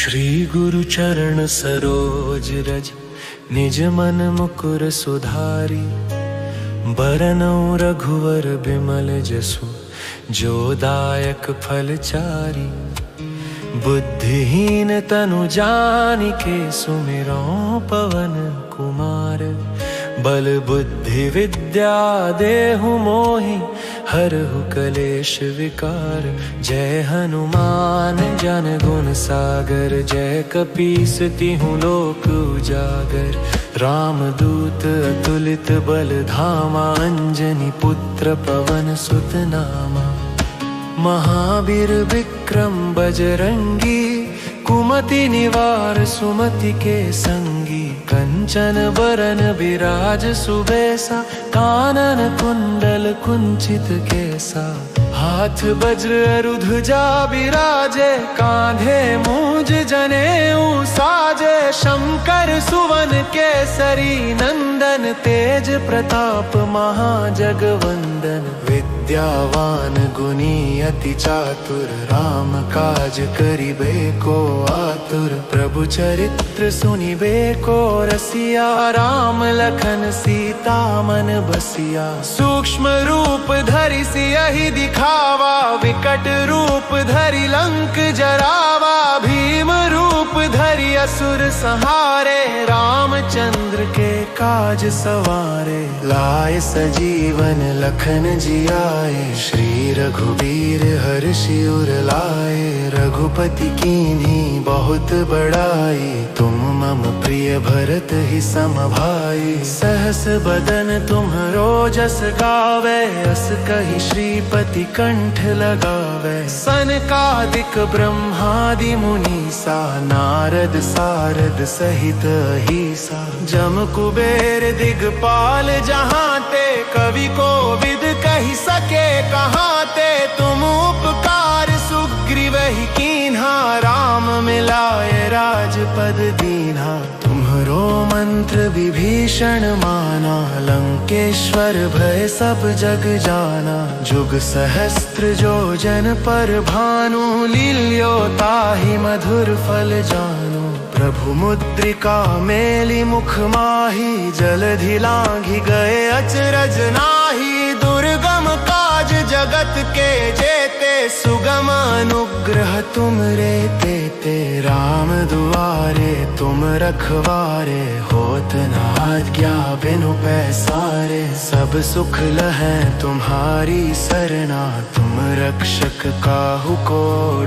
श्री गुरु चरण सरोज रज निज मन मुकुर सुधारी। बरनउँ रघुवर बिमल जसु जो दायक फल चारी। बुद्धिहीन तनु जानिके सुमिरौं पवन कुमार। बल बुद्धि विद्या देहु मोहि हरहु कलेश विकार। जय हनुमान ज्ञान गुण सागर जय कपीस तिहुँ लोक उजागर। रामदूत अतुलित बल धामा अंजनी पुत्र पवन सुत नामा। महावीर विक्रम बजरंगी कुमति निवार सुमति के संगी। कंचन बरन बिराज सुबेसा कानन कुंडल कुंचित केसा। हाथ वज्र अरु ध्वजा बिराजे कांधे मूंज जनेऊ साजे। शंकर सुवन केसरी नंदन तेज प्रताप महाजगवंदन। विद्यावान गुणी अति चातुर राम काज करिबे को आतुर। प्रभु चरित्र सुनिबे को रसिया राम लखन सीता मन बसिया। सूक्ष्म रूप धरि सियहि दिखावा विकट रूप धरि लंक जरावा। भीम रूप धरि असुर संहारे रामचंद्र के काज सवारे। लाए सजीवन लखन जियाए श्री रघुवीर हर्षि उर लाए। रघुपति कीन्ही बहुत बड़ाई तुम मम प्रिय भरत ही सम भाई। सहस बदन तुम्हरो जस गावे अस कहि श्रीपति कंठ लगावे। सनकादिक ब्रह्मादि मुनीसा नारद सारद सहित अहिसा। जम कुबेर दिगपाल जहाँ ते कवि को विद कहि सके कहाँ ते। तुम उपकार सुग्रीवहि कीन्हा राम मिलाए राजपद दीन्हा। तुम्हरो मंत्र विभीषण माना लंकेश्वर भय सब जग जाना। जुग सहस्त्र जो जन पर भानु लील्यो ताहि मधुर फल जानू। प्रभु मुद्रिका मेलि मुख माही जलधि लांघि गए अचरज नाहि। दुर्गम काज जगत के जेते सुगम अनुग्रह तुम रे तेते। राम दुआरे तुम रखवारे होत न आज्ञा बिनु पैसारे। सब सुख लहै तुम्हारी सरना तुम रक्षक काहू को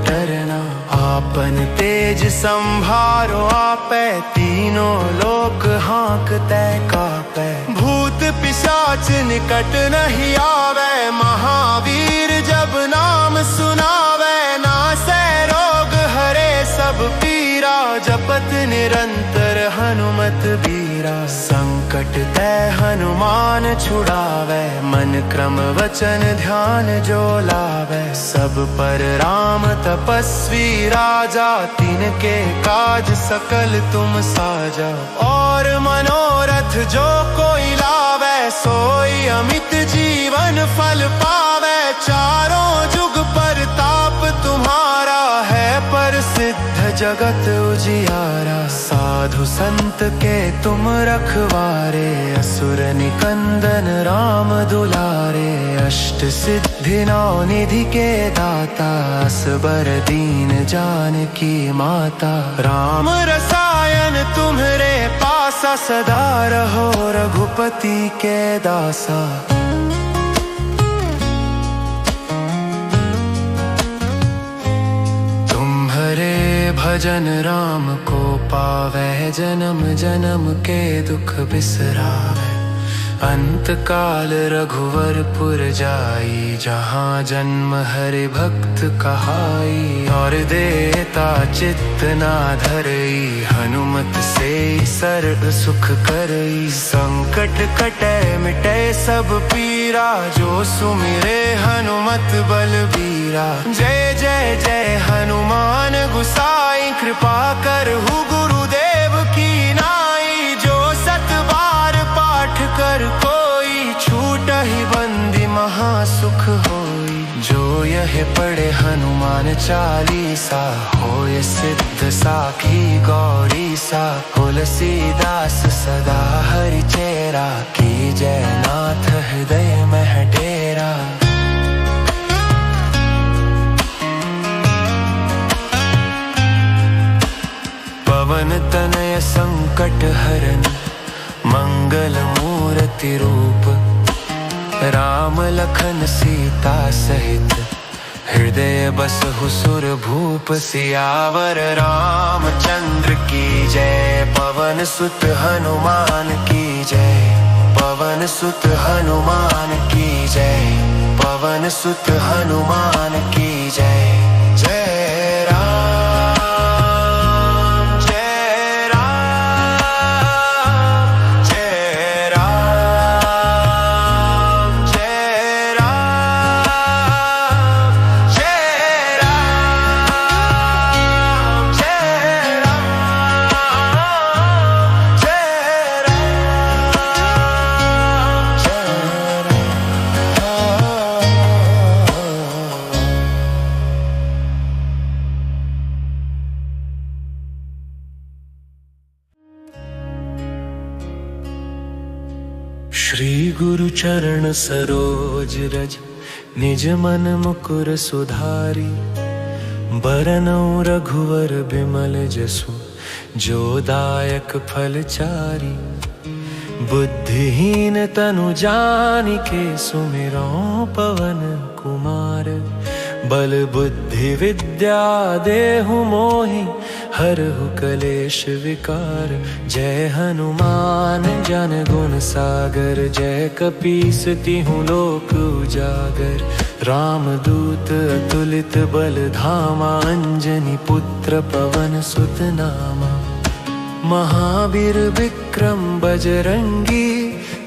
डरना। आपन तेज संभारो आपै तीनों लोक हाँकते कापै। भूत पिशाच निकट नहीं आवे महावीर जब नाम सुनावे। नासै रोग हरे सब पीरा जपत निरंतर हनुमत बीरा। संकट ते हनुमान छुड़ावे मन क्रम वचन ध्यान जो लावे। सब पर राम तपस्वी राजा तिनके काज सकल तुम साजा। और मनोरथ जो कोई लावे सोई अमित जीवन फल पावे। चारों जुग परताप तुम्हारा है प्रसिद्ध जगत उजियारा। साधु संत के तुम रखवारे असुर निकंदन राम दुलारे। अष्ट सिद्धि नौ निधि के दाता असबर दीन जानकी माता। राम रसायन तुम्हरे पासा सदा रहो रघुपति के दासा। भजन राम को पावे जन्म जन्म के दुख बिसरावे। अंत काल रघुवरपुर जाई जहाँ जन्म हरि भक्त कहाई। और देता चित्त ना धरई हनुमत से सर्व सुख करई। संकट कटे मिटे सब पीरा जो सुमिरे हनुमत बलबीरा। जय जय जय हनुमान गुसाई कृपा करहु गुरुदेव की नाई। जो सत बार पाठ कर कोई छूटहि बंदी महासुख होई। जो यह पढ़े हनुमान चालीसा, होय सिद्ध साखी गौरी सा। तुलसीदास सदा हरि चेरा, की जय नाथ हृदय में डेरा। पवन तनय संकट हरन, मंगल मूर्ति रूप। राम लखन सीता सहित, हृदय बसहु सुर भूप। सियावर रामचंद्र की जय, पवन सुत हनुमान की जय। पवन सुत हनुमान की जय, पवन सुत हनुमान की जय। जय राम जय राम जय राम जय राम जय राम जय राम जय श्री गुरु चरण सरोज रज, निज मन मुकुर सुधारी। बरनउँ रघुवर बिमल जसु, जो दायक फल चारी। बुद्धिहीन तनु जानिके, सुमिरौं पवन कुमार। बल बुद्धि विद्या देहु मोहि, हरहु कलेश विकार। जय हनुमान ज्ञान गुण सागर, जय कपीस तिहुँ लोक उजागर। रामदूत अतुलित बल धामा, अंजनी पुत्र पवन सुत नामा। महावीर विक्रम बजरंगी,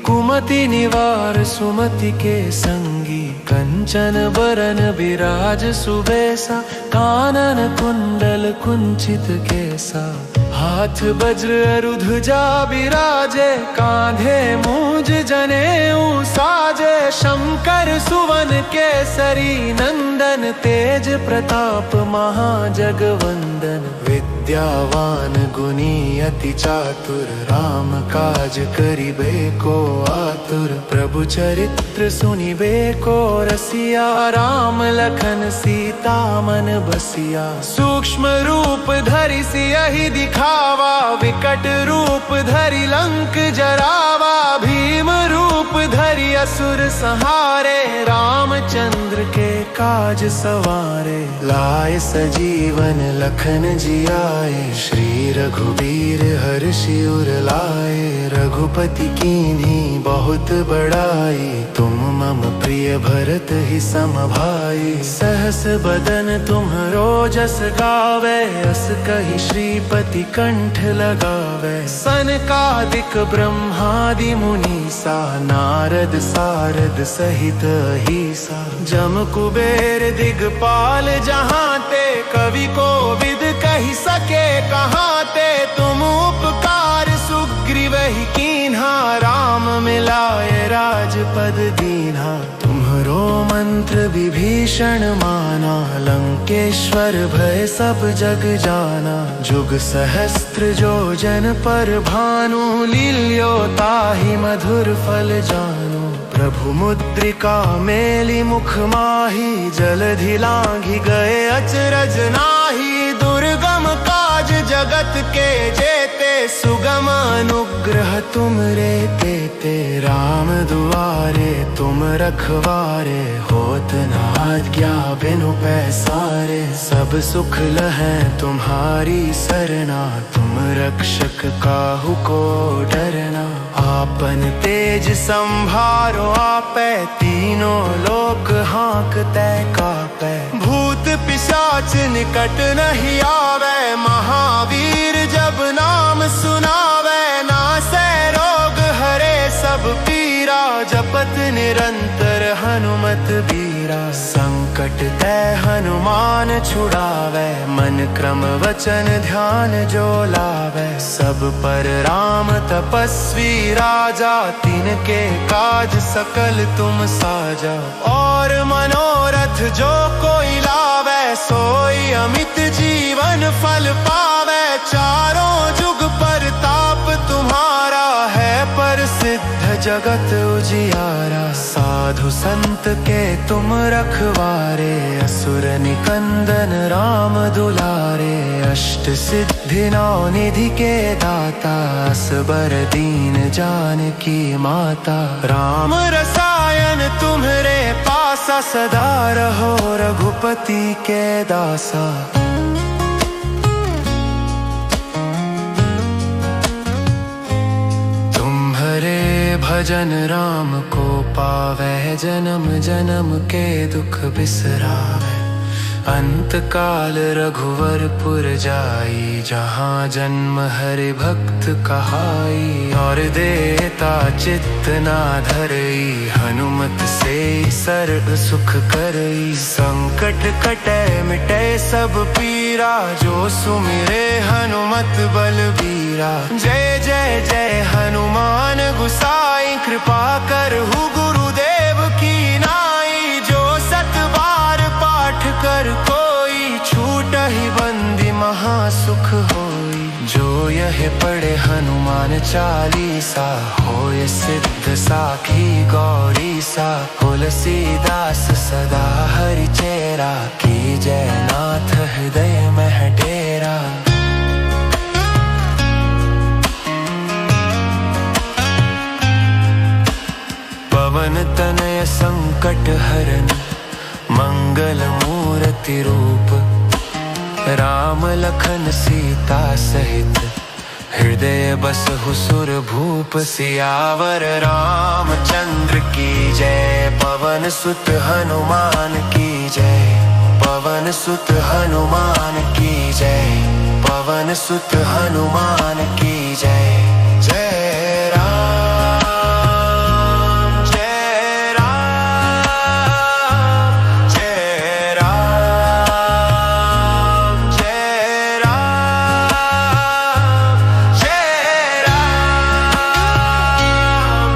कुमति निवार सुमति के संगी। कंचन बरन विराज सुबेसा, कानन कुंडल कुंचित केसा। हाथ वज्र अरु ध्वजा बिराजे, कांधे मूज जनेऊ साजे। शंकर सुवन केसरी नंदन, तेज प्रताप महाजगवंदन। विद्यावान गुणी अति चातुर, राम काज करिबे को आतुर। प्रभु चरित्र सुनिबे को रसिया, राम लखन सीता मन बसिया। सूक्ष्म रूप धरि सियहि दिखावा, विकट रूप धरि लंक जरावा। भीम रूप धरि असुर संहारे, रामचंद्र के काज सवारे। लाए सजीवन लखन जियाए, श्री रघुवीर हर्षि उर लाए। रघुपति कीन्ही बहुत बड़ाई, तुम मम प्रिय भरत ही सम भाई। सहस बदन तुम्हरो जस गावे, अस कहि श्रीपति कंठ लगावे। सनकादिक ब्रह्मादि मुनीसा, नारद सारद सहित अहीसा। जम कुबेर दिगपाल जहांते, कवि कोविद कहि सके कहाते। तुम उपकार सुग्रीवहि कीन्हा, राम मिलाए राजपद दीन्हा। तुम्हरो मंत्र विभीषण माना, लंकेश्वर भय सब जग जाना। जुग सहस्त्र जो जन पर भानु, लील्यो ताहि मधुर फल जानू। प्रभु मुद्रिका मेलि मुख माही, जलधि लांघि गए अचरज नाहि। दुर्गम काज जगत के जेते, सुगम अनुग्रह तुमरे तेते। राम दुआरे तुम रखवारे, होत न आज्ञा बिनु पैसारे। सब सुख लहै तुम्हारी सरना, तुम रक्षक काहू को डरना। आपन तेज संभारो आपै, तीनों लोक हाँकतै कापै। भूत पिशाच निकट नहीं आवे, महावीर जब नाम सुनावे। नासै रोग हरे सब पीरा, जपत निरंतर हनुमत बीरा। संकट ते हनुमान छुड़ावे, मन क्रम वचन ध्यान जो लावे। सब पर राम तपस्वी राजा, तिनके काज सकल तुम साजा। और मनोरथ जो कोई लावे, सोई अमित जीवन फल पावे। चारों जुग परताप तुम्हारा है, प्रसिद्ध जगत उजियारा। साधु संत के तुम रखवारे, असुर निकंदन राम दुलारे। अष्ट सिद्धि नौ निधि के दाता, असबर दीन जानकी माता। राम रसायन तुम्हरे पासा, सदा रहो रघुपति के दासा। भजन राम को पावे, जन्म जन्म के दुख बिसरावे। अंत काल रघुवरपुर जाई, जहाँ जन्म हरि भक्त कहाई। और देता चित्त ना धरई, हनुमत से सर्व सुख करई। संकट कटे मिटे सब पीरा, जो सुमिरे हनुमत बलबीरा। जय जय जय हनुमान गुसाई, कृपा करहु गुरुदेव की नाई। जो सत बार पाठ कर कोई, छूटहि बंदी महासुख होई। जो यह पढ़े हनुमान चालीसा, होय सिद्ध साखी गौरी सा। तुलसीदास सदा हरि चेरा, की जय नाथ हृदय मह डेरा। पवन तनय संकट हरन, मंगल मूर्ति रूप। राम लखन सीता सहित, हृदय बसहु सुर भूप। सियावर रामचंद्र की जय, पवन सुत हनुमान की जय। पवन सुत हनुमान की जय, पवन सुत हनुमान की जय। जय राम जय राम जय राम जय राम जय राम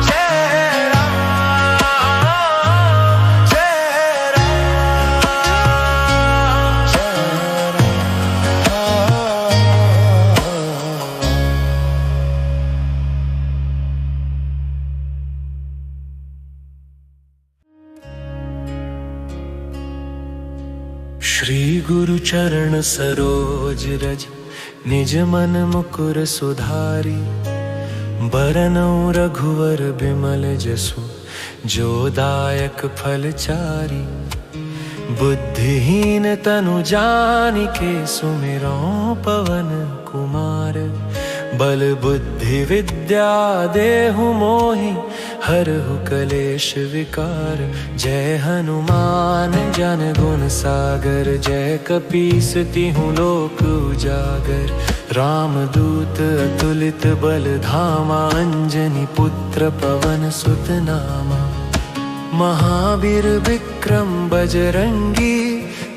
जय राम जय श्री गुरु चरण सरोज रज, निज मन मुकुर सुधारी। बरनउँ रघुवर बिमल जसु, जो दायक फल चारी। बुद्धिहीन तनु जानिके, सुमिरौं पवन कुमार। बल बुद्धि विद्या देहु मोहि, हरहु कलेश विकार। जय हनुमान ज्ञान गुण सागर, जय कपीस तिहुँ लोक उजागर। रामदूत अतुलित बल धामा, अंजनी पुत्र पवन सुत नामा। महावीर विक्रम बजरंगी,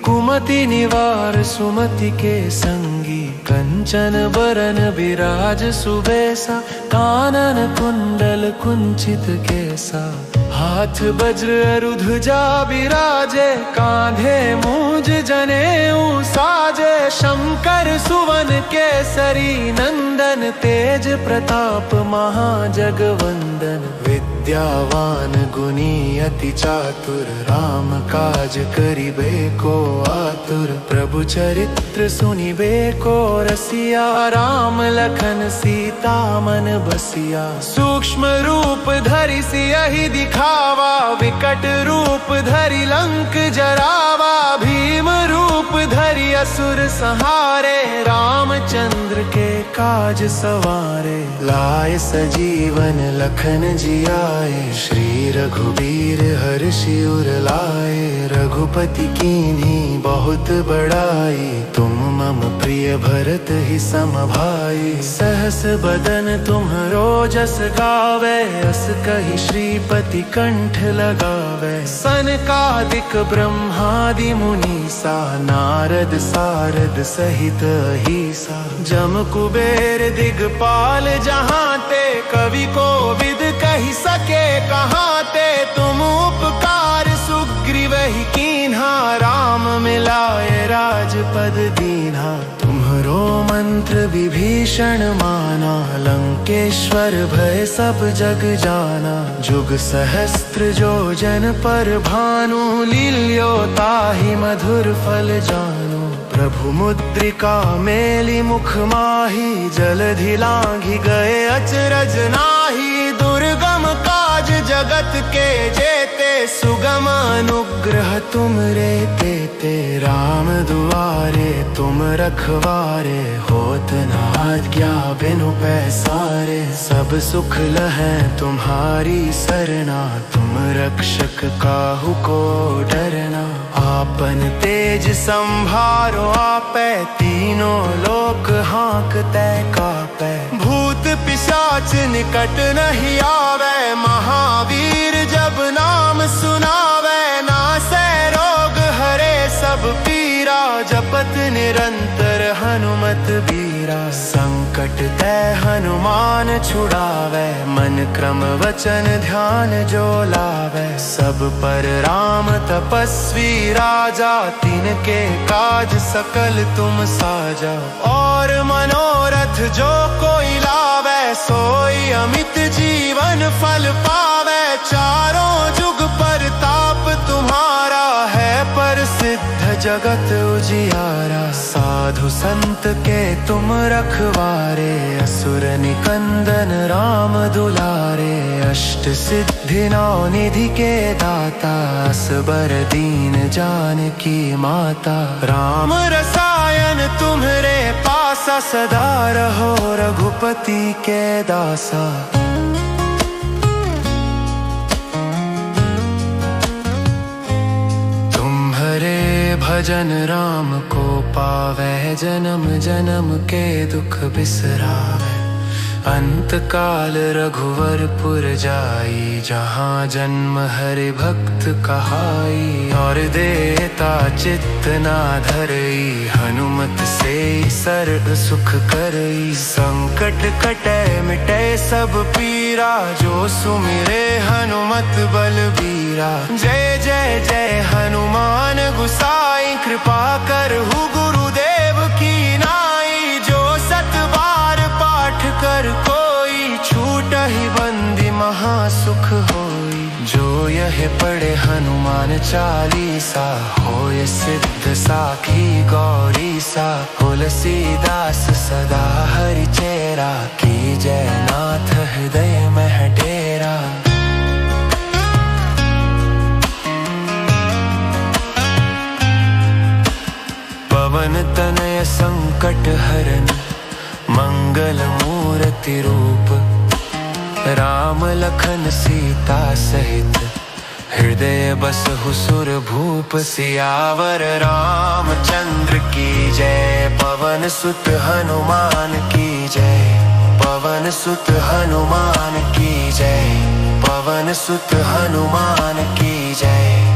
कुमति निवार सुमति के संगी। कंचन बरन विराज सुबेसा, कानन कुंडल कुंचित केसा। हाथ वज्र अरुध्वजा बिराजे, कांधे मूंज जनेऊ साजे। शंकर सुवन केसरी नंदन, तेज प्रताप महाजगवंदन। विद्यावान गुणी अति चातुर, राम काज करिबे को आतुर। प्रभु चरित्र सुनिबे को रसिया, राम लखन सीता मन बसिया। सूक्ष्म रूप धरि सियहि दिखावा, विकट रूप धरि लंक जरावा। भीम रूप धरि असुर संहारे, रामचंद्र के काज सवारे। लाए सजीवन लखन जियाए, श्री रघुबीर हर्षि उर लाए। रघुपति कीन्ही बहुत बड़ाई, तुम मम प्रिय भरत ही सम भाई। सहस बदन तुम्हरो जस गावे, अस कहि श्रीपति कंठ लगावे। गावे। सनकादिक ब्रह्मादि मुनीसा, नारद सारद सहित अहिसा, जम कुबेर दिगपाल जहाँ ते, कवि कोविद कही सके कहाँ ते। तुम उपकार सुग्रीव ही कीन्हा, राम मिलाए राजपद दीन्हा। तुम्हरो मंत्र विभीषण माना, लंकेश्वर भय सब जग जाना। जुग सहस्त्र जो जन पर भानु, लील्यो ताहि मधुर फल जानो। प्रभु मुद्रिका मेली मुख माही, जलधि लांघि गए अचरज नाही। दुर्गम काज जगत के जेते, सुगम अनुग्रह तुम रे तेते। राम दुआरे तुम रखवारे, होत न आज्ञा बिनु पैसारे। सब सुख लहै तुम्हारी सरना, तुम रक्षक काहू को डरना। आपन तेज संभारो आपै, तीनों लोक हाँकते कापै। भूत पिशाच निकट नहीं आवे, महावीर जब नाम सुनावे। नासै रोग हरे सब पीरा, जपत निरंतर हनुमत बीरा। संकट ते हनुमान छुड़ावे, मन क्रम वचन ध्यान जो लावे। सब पर राम तपस्वी राजा, तिनके काज सकल तुम साजा। और मनोरथ जो कोई लावे, सोई अमित जीवन फल पावे। चारों जुग परताप तुम्हारा है, प्रसिद्ध जगत उजियारा। साधु संत के तुम रखवारे, असुर निकंदन राम दुलारे। अष्ट सिद्धि नौ निधि के दाता, असबर दीन जानकी माता। राम रसायन तुम्हरे पासा, सदा रहो रघुपति के दासा। भजन राम को पावे, जन्म जन्म के दुख बिसरावे। अंत काल रघुवर पुर जाई, जहाँ जन्म हरि भक्त कहाई। और देता चित्त ना धरई, हनुमत से सर्व सुख करई। संकट कटे मिटे सब पीरा, जो सुमिरे हनुमत बलबीरा। जय जय जय हनुमान गुसाई, कृपा करहु गुरुदेव की नाई। जो सत बार पाठ कर कोई, छूटहि बंदी महासुख होई। जो यह पढ़े हनुमान चालीसा, होय सिद्ध साखी गौरी सा। तुलसीदास सदा हरि चेरा, की जय नाथ हृदय मह डेरा। पवन तनय संकट हरन, मंगल मूर्ति रूप। राम लखन सीता सहित, हृदय बसहु सुर भूप। सियावर रामचंद्र की जय, पवन सुत हनुमान की जय। पवन सुत हनुमान की जय, पवन सुत हनुमान की जय।